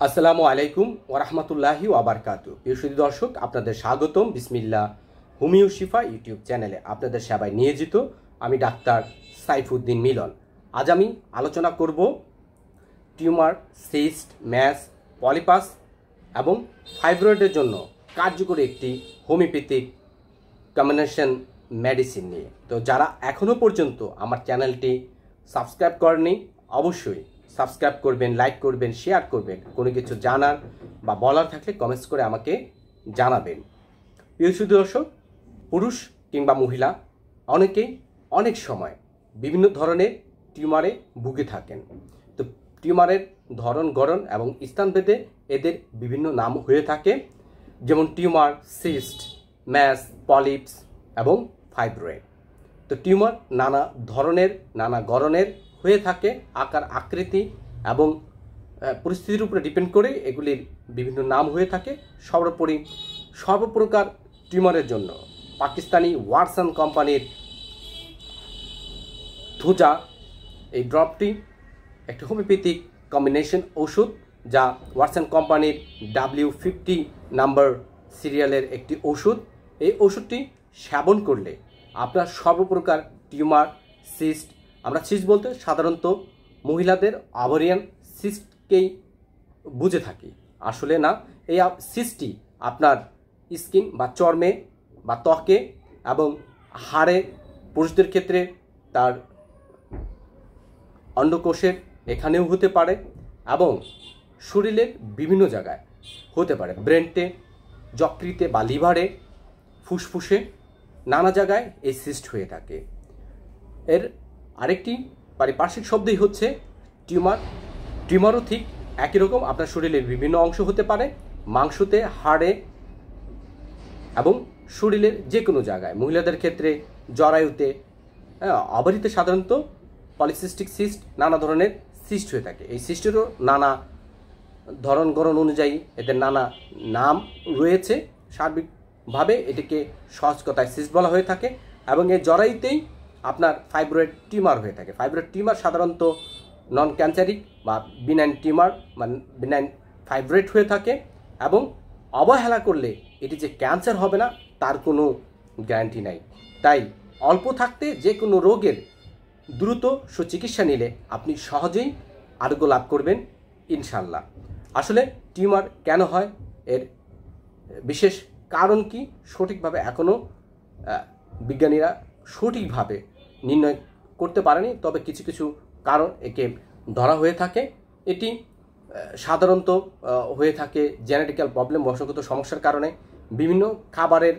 আসসালামু আলাইকুম ওরহমতুল্লাহি ওয়াবারকাতু। প্রিয় সুধী দর্শক, আপনাদের স্বাগতম বিসমিল্লাহ হোমিও শিফা ইউটিউব চ্যানেলে। আপনাদের সেবায় নিয়োজিত আমি ডাক্তার সাইফুদ্দিন মিলন। আজ আমি আলোচনা করব টিউমার, সিস্ট, ম্যাস, পলিপাস এবং ফাইব্রয়েডের জন্য কার্যকরী একটি হোমিওপ্যাথিক কম্বিনেশন মেডিসিন নিয়ে। তো যারা এখনও পর্যন্ত আমার চ্যানেলটি সাবস্ক্রাইব করেনি, অবশ্যই সাবস্ক্রাইব করবেন, লাইক করবেন, শেয়ার করবেন। কোনো কিছু জানার বা বলার থাকলে কমেন্টস করে আমাকে জানাবেন। প্রিয় সুধী দর্শক, পুরুষ কিংবা মহিলা অনেকেই অনেক সময় বিভিন্ন ধরনের টিউমারে ভুগে থাকেন। তো টিউমারের ধরন গড়ন এবং স্থানভেদে এদের বিভিন্ন নাম হয়ে থাকে, যেমন টিউমার, সিস্ট, ম্যাস, পলিপস এবং ফাইব্রয়েড। তো টিউমার নানা ধরনের, নানা গড়নের হয়ে থাকে। আকার, আকৃতি এবং পরিস্থিতির উপরে ডিপেন্ড করে এগুলির বিভিন্ন নাম হয়ে থাকে। সর্বোপরি সর্বপ্রকার টিউমারের জন্য পাকিস্তানি ওয়াটসন কোম্পানির থুজা এই ড্রপটি একটি হোমিওপ্যাথিক কম্বিনেশন ওষুধ, যা ওয়াটসন কোম্পানির W50 নাম্বার সিরিয়ালের একটি ওষুধ। এই ওষুধটি সেবন করলে আপনার সর্বপ্রকার টিউমার, সিস্ট, আমরা সিস্ট বলতে সাধারণত মহিলাদের ওভারিয়ান সিস্টকেই বুঝে থাকি, আসলে না। এই সিস্টটি আপনার স্কিন বা চর্মে বা ত্বকে এবং হাড়ে, পুরুষদের ক্ষেত্রে তার অন্ডকোষের এখানেও হতে পারে এবং শরীরের বিভিন্ন জায়গায় হতে পারে। ব্রেনটে, যকৃতে বা লিভারে, ফুসফুসে, নানা জায়গায় এই সিস্ট হয়ে থাকে। এর আরেকটি পারিপার্শ্বিক শব্দই হচ্ছে টিউমার। টিউমারও ঠিক একই রকম, আপনার শরীরের বিভিন্ন অংশ হতে পারে, মাংসতে, হাড়ে এবং শরীরের যে কোনো জায়গায়। মহিলাদের ক্ষেত্রে জরায়ুতে, ওভারিতে সাধারণত পলিসিস্টিক সিস্ট, নানা ধরনের সিস্ট হয়ে থাকে। এই সিস্টেরও নানা ধরন গড়ন অনুযায়ী এদের নানা নাম রয়েছে। সার্বিকভাবে এটিকে সহজ কথায় সিস্ট বলা হয়ে থাকে এবং এই জরায়ুতেই আপনার ফাইব্রয়েড টিউমার হয়ে থাকে। ফাইব্রয়েড টিউমার সাধারণত নন ক্যান্সারিক বা বিনাইন টিউমার বা বিনাইন ফাইব্রয়েড হয়ে থাকে এবং অবহেলা করলে এটি যে ক্যান্সার হবে না তার কোনো গ্যারান্টি নাই। তাই অল্প থাকতে যে কোনো রোগের দ্রুত সুচিকিৎসা নিলে আপনি সহজেই আরোগ্য লাভ করবেন ইনশাল্লাহ। আসলে টিউমার কেন হয়, এর বিশেষ কারণ কি, সঠিকভাবে এখনও বিজ্ঞানীরা সঠিকভাবে নির্ণয় করতে পারেনি। তবে কিছু কিছু কারণ একে ধরা হয়ে থাকে। এটি সাধারণত হয়ে থাকে জেনেটিক্যাল প্রবলেম, বংশগত সমস্যার কারণে, বিভিন্ন খাবারের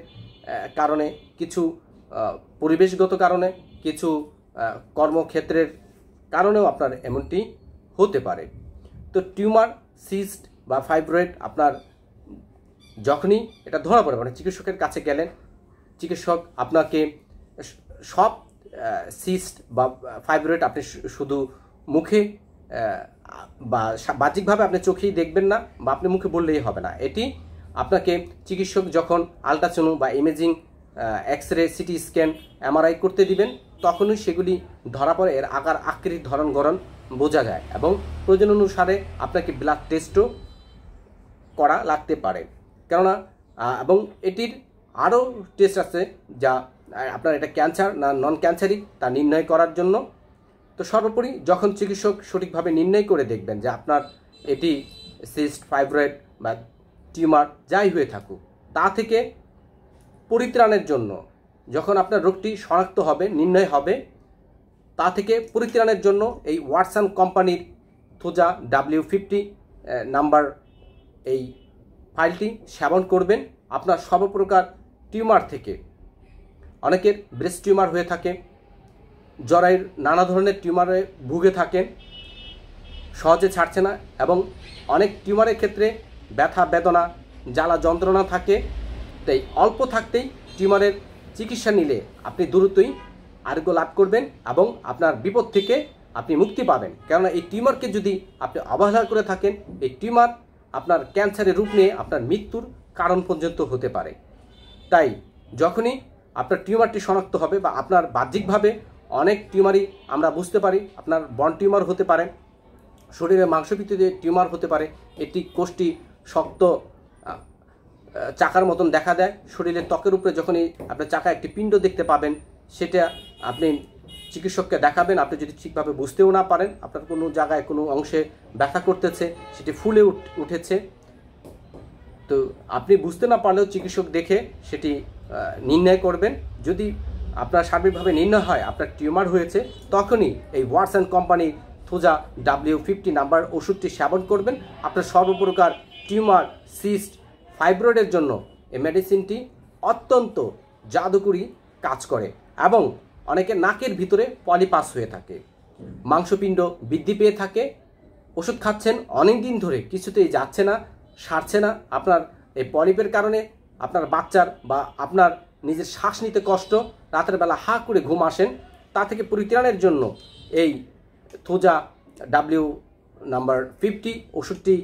কারণে, কিছু পরিবেশগত কারণে, কিছু কর্মক্ষেত্রের কারণেও আপনার এমনটি হতে পারে। তো টিউমার, সিস্ট বা ফাইব্রয়েড আপনার যখনই এটা ধরা পড়ে, মানে চিকিৎসকের কাছে গেলেন, চিকিৎসক আপনাকে সব সিস্ট বা ফাইব্রয়েড আপনি শুধু মুখে বা বাহ্যিকভাবে আপনি চোখেই দেখবেন না বা আপনি মুখে বললেই হবে না। এটি আপনাকে চিকিৎসক যখন আলট্রাসোনো বা imaging, X ray, CT scan, MRI করতে দিবেন, তখনই সেগুলি ধরা পড়ে। এর আকার, আকৃতি, ধরন গড়ন বোঝা যায় এবং প্রয়োজন অনুসারে আপনাকে ব্লাড টেস্টও করা লাগতে পারে। কেননা এবং এটির আরও টেস্ট আছে যা আপনার এটা ক্যান্সার না নন ক্যান্সারিক তা নির্ণয় করার জন্য। তো সর্বোপরি যখন চিকিৎসক সঠিকভাবে নির্ণয় করে দেখবেন যে আপনার এটি সিস্ট, ফাইব্রয়েড বা টিউমার যাই হয়ে থাকুক, তা থেকে পরিত্রাণের জন্য যখন আপনার রোগটি শনাক্ত হবে, নির্ণয় হবে, তা থেকে পরিত্রাণের জন্য এই ওয়াটসন কোম্পানির থুজা W50 নাম্বার এই ফাইলটি সেবন করবেন। আপনার সর্বপ্রকার টিউমার থেকে, অনেকের ব্রেস্ট টিউমার হয়ে থাকে, জরায়ুর নানা ধরনের টিউমারে ভুগে থাকেন, সহজে ছাড়ছে না এবং অনেক টিউমারের ক্ষেত্রে ব্যথা, বেদনা, জ্বালা, যন্ত্রণা থাকে। তাই অল্প থাকতেই টিউমারের চিকিৎসা নিলে আপনি দ্রুতই আরোগ্য লাভ করবেন এবং আপনার বিপদ থেকে আপনি মুক্তি পাবেন। কেননা এই টিউমারকে যদি আপনি অবহেলা করে থাকেন, এই টিউমার আপনার ক্যান্সারের রূপ নিয়ে আপনার মৃত্যুর কারণ পর্যন্ত হতে পারে। তাই যখনই আপনার টিউমারটি শনাক্ত হবে বা আপনার বাহ্যিকভাবে অনেক টিউমারই আমরা বুঝতে পারি, আপনার বন টিউমার হতে পারে, শরীরে মাংসপিত্তিতে টিউমার হতে পারে। এটি কোষটি শক্ত চাকার মতন দেখা দেয়। শরীরের ত্বকের উপরে যখনই আপনার চাকা একটি পিণ্ড দেখতে পাবেন, সেটা আপনি চিকিৎসককে দেখাবেন। আপনি যদি ঠিকভাবে বুঝতেও না পারেন, আপনার কোনো জায়গায় কোনো অংশে ব্যথা করতেছে, সেটি ফুলে উঠেছে, তো আপনি বুঝতে না পারলেও চিকিৎসক দেখে সেটি নির্ণয় করবেন। যদি আপনার সার্বিকভাবে নির্ণয় হয় আপনার টিউমার হয়েছে, তখনই এই ওয়াটসন কোম্পানির থোজা W50 নাম্বার ওষুধটি সেবন করবেন। আপনার সর্বপ্রকার টিউমার, সিস্ট, ফাইব্রয়েডের জন্য এই মেডিসিনটি অত্যন্ত জাদুকরি কাজ করে। এবং অনেকের নাকের ভিতরে পলিপাস হয়ে থাকে, মাংসপিণ্ড বৃদ্ধি পেয়ে থাকে, ওষুধ খাচ্ছেন অনেক দিন ধরে, কিছুতেই যাচ্ছে না, সারছে না। আপনার এই পলিপের কারণে আপনার বাচ্চার বা আপনার নিজের শ্বাস নিতে কষ্ট, রাতের বেলা হা করে ঘুম আসেন, তা থেকে পরিত্রাণের জন্য এই থোজা W50 ওষুধটি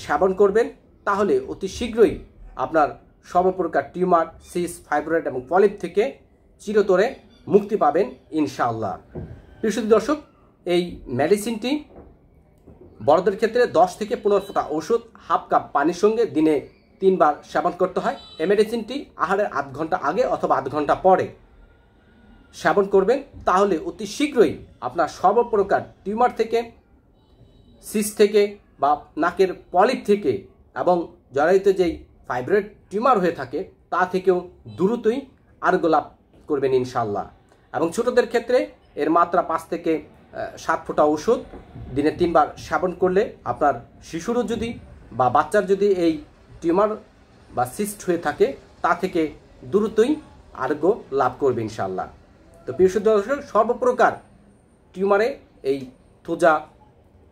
সেবন করবেন। তাহলে অতি শীঘ্রই আপনার সর্বপ্রকার টিউমার, সিস্ট, ফাইব্রয়েড এবং পলিপ থেকে চিরতরে মুক্তি পাবেন ইনশাআল্লাহ। প্রিয় দর্শক, এই মেডিসিনটি বড়দের ক্ষেত্রে 10 থেকে 15 ফোঁটা ওষুধ হাফ কাপ পানির সঙ্গে দিনে 3 বার সেবন করতে হয়। এই মেডিসিনটি আহারের আধ ঘন্টা আগে অথবা আধ ঘন্টা পরে সেবন করবেন। তাহলে অতি শীঘ্রই আপনার সর্বপ্রকার টিউমার থেকে, সিস্ট থেকে বা নাকের পলিপ থেকে এবং জরায়ুতে যেই ফাইব্রয়েড টিউমার হয়ে থাকে তা থেকেও দ্রুতই আরোগ্য লাভ করবেন ইনশাআল্লাহ। এবং ছোটদের ক্ষেত্রে এর মাত্রা 5 থেকে 7 ফোঁটা ওষুধ দিনে 3 বার সেবন করলে আপনার শিশুরও যদি বা বাচ্চার যদি এই টিউমার বা সিস্ট হয়ে থাকে তা থেকে দ্রুতই আরোগ্য লাভ করবে ইনশাআল্লাহ। তো প্রিয় দর্শক, সর্বপ্রকার টিউমারে এই থোজা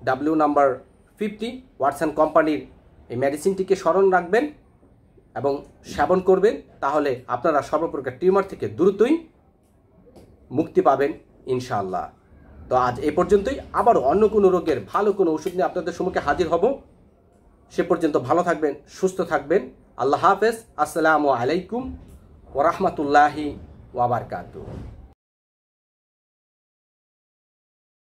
W50 ওয়াটসন কোম্পানির এই মেডিসিনটিকে স্মরণ রাখবেন এবং সেবন করবেন। তাহলে আপনারা সর্বপ্রকার টিউমার থেকে দ্রুতই মুক্তি পাবেন ইনশাআল্লাহ। তো আজ এ পর্যন্তই। আবারও অন্য কোনো রোগের ভালো কোনো ওষুধ নিয়ে আপনাদের সম্মুখে হাজির হব। সে পর্যন্ত ভালো থাকবেন, সুস্থ থাকবেন। আল্লাহ হাফেজ। আসসালামু আলাইকুম ওয়া রাহমাতুল্লাহি ওয়া বারাকাতুহু।